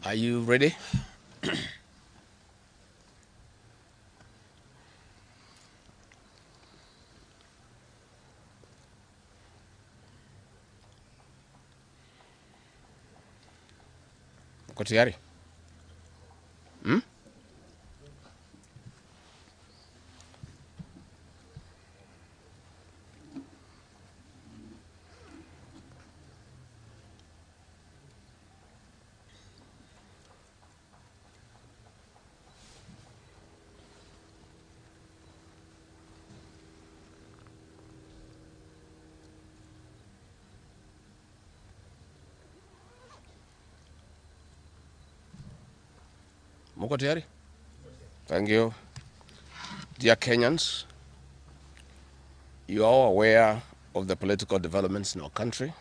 Are you ready? Uko tayari? Hmm? Muko tayari? Thank you. Dear Kenyans, you are all aware of the political developments in our country.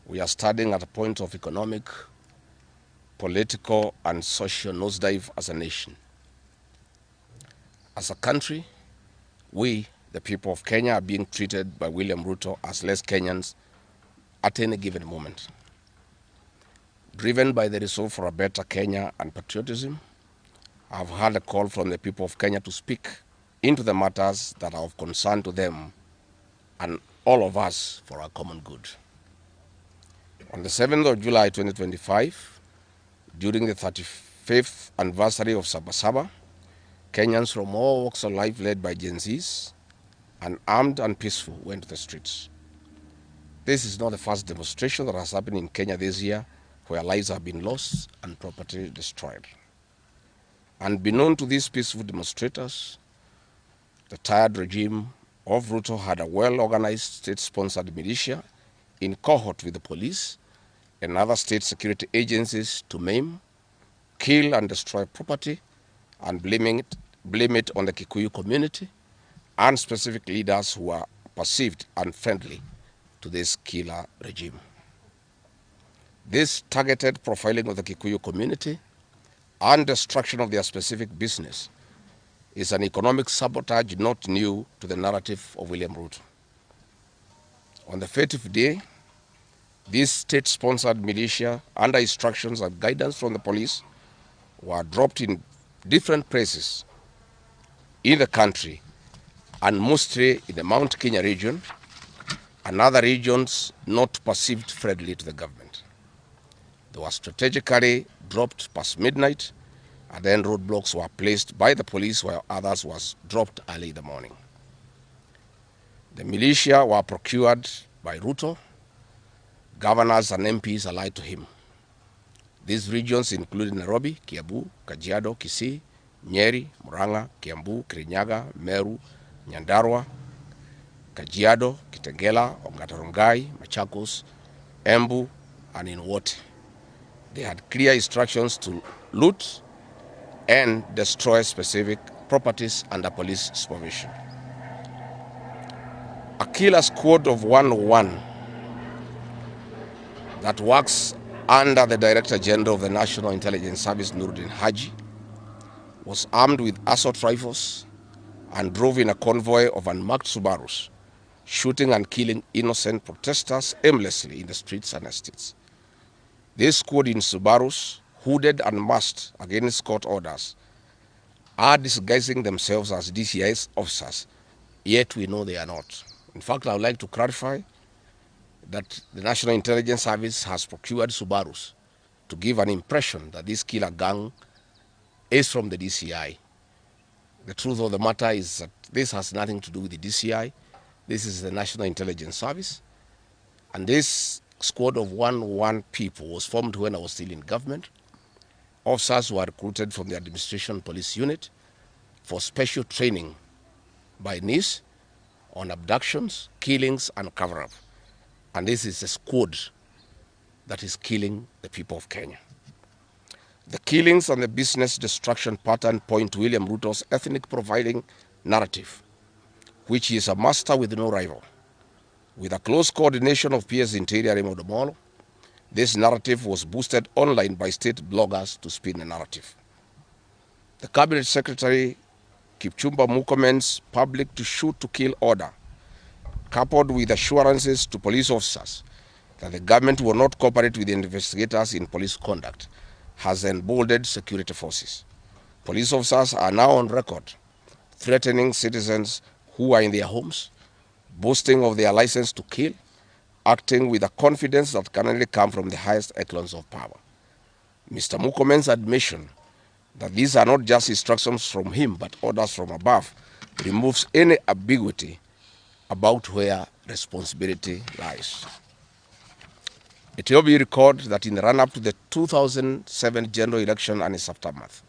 We are standing at a point of economic, political, and social nosedive as a nation. As a country, we, the people of Kenya, are being treated by William Ruto as less Kenyans at any given moment. Driven by the resolve for a better Kenya and patriotism, I have heard a call from the people of Kenya to speak into the matters that are of concern to them and all of us for our common good. On the 7th of July 2025, during the 35th anniversary of Sabasaba, Kenyans from all walks of life led by Gen Zs and armed and peaceful went to the streets. This is not the first demonstration that has happened in Kenya this year where lives have been lost and property destroyed. Unbeknown to these peaceful demonstrators, the tired regime of Ruto had a well-organized state-sponsored militia in cohort with the police and other state security agencies to maim, kill and destroy property and blame it on the Kikuyu community and specific leaders who are perceived unfriendly to this killer regime. This targeted profiling of the Kikuyu community and destruction of their specific business is an economic sabotage not new to the narrative of William Ruto. On the 30th day, this state-sponsored militia, under instructions and guidance from the police, were dropped in different places in the country and mostly in the Mount Kenya region and other regions not perceived friendly to the government. They were strategically dropped past midnight, and then roadblocks were placed by the police while others was dropped early in the morning. The militia were procured by Ruto, governors and MPs allied to him. These regions include Nairobi, Kiambu, Kajiado, Kisii, Nyeri, Murang'a, Kiambu, Kirinyaga, Meru, Nyandarua, Kajiado, Kitengela, Ongata-Rongai, Machakos, Embu, and in Wote. They had clear instructions to loot and destroy specific properties under police supervision. A killer squad of 101 that works under the Director General of the National Intelligence Service, Nuruddin Haji, was armed with assault rifles and drove in a convoy of unmarked Subarus, shooting and killing innocent protesters aimlessly in the streets and estates. This squad in Subarus, hooded and masked against court orders, are disguising themselves as DCI's officers, yet we know they are not. In fact, I would like to clarify that the National Intelligence Service has procured Subarus to give an impression that this killer gang is from the DCI. The truth of the matter is that this has nothing to do with the DCI. This is the National Intelligence Service. And this squad of 101 people was formed when I was still in government. Officers were recruited from the Administration Police Unit for special training by NIS on abductions, killings, and cover-up. And this is a squad that is killing the people of Kenya. The killings and the business destruction pattern point to William Ruto's ethnic profiling narrative, which he is a master with no rival. With a close coordination of PS Interior Raymond Omolo, this narrative was boosted online by state bloggers to spin the narrative. The Cabinet Secretary Kipchumba Murkomen's public to shoot to kill order, coupled with assurances to police officers that the government will not cooperate with the investigators in police conduct has emboldened security forces. Police officers are now on record threatening citizens who are in their homes, boasting of their license to kill, acting with a confidence that can only come from the highest echelons of power. Mr. Mukomen's admission that these are not just instructions from him but orders from above removes any ambiguity about where responsibility lies. It will be recalled that in the run-up to the 2007 general election and its aftermath,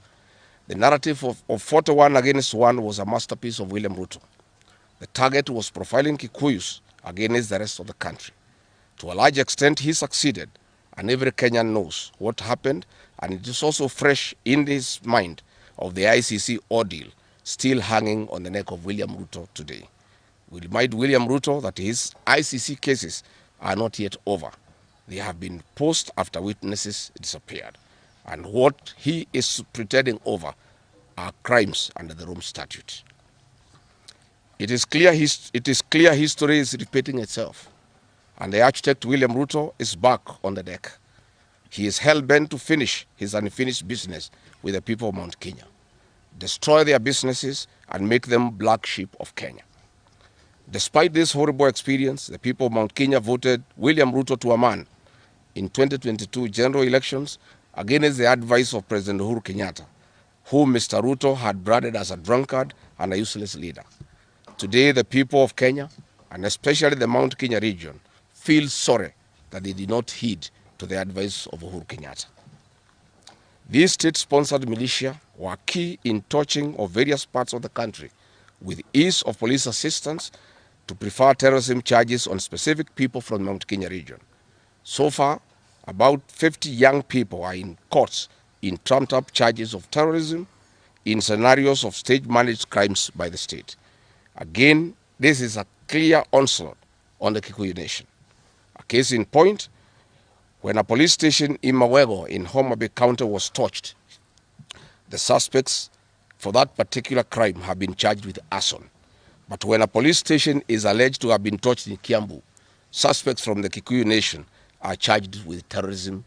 the narrative of 41 against 1 was a masterpiece of William Ruto. The target was profiling Kikuyus against the rest of the country. To a large extent, he succeeded, and every Kenyan knows what happened, and it is also fresh in his mind of the ICC ordeal still hanging on the neck of William Ruto today. We remind William Ruto that his ICC cases are not yet over. They have been paused after witnesses disappeared, and what he is pretending over are crimes under the Rome Statute. It is clear history is repeating itself, and the architect William Ruto is back on the deck. He is hell-bent to finish his unfinished business with the people of Mount Kenya, destroy their businesses, and make them black sheep of Kenya. Despite this horrible experience, the people of Mount Kenya voted William Ruto to a man in 2022 general elections against the advice of President Uhuru Kenyatta, whom Mr. Ruto had branded as a drunkard and a useless leader. Today, the people of Kenya, and especially the Mount Kenya region, feel sorry that they did not heed to the advice of Uhuru Kenyatta. These state-sponsored militia were key in touching of various parts of the country with ease of police assistance to prefer terrorism charges on specific people from the Mount Kenya region. So far, about 50 young people are in courts in trumped-up charges of terrorism in scenarios of stage-managed crimes by the state. Again, this is a clear onslaught on the Kikuyu nation. A case in point, when a police station in Mawego in Homa Bay County was torched, the suspects for that particular crime have been charged with arson. But when a police station is alleged to have been torched in Kiambu, suspects from the Kikuyu nation are charged with terrorism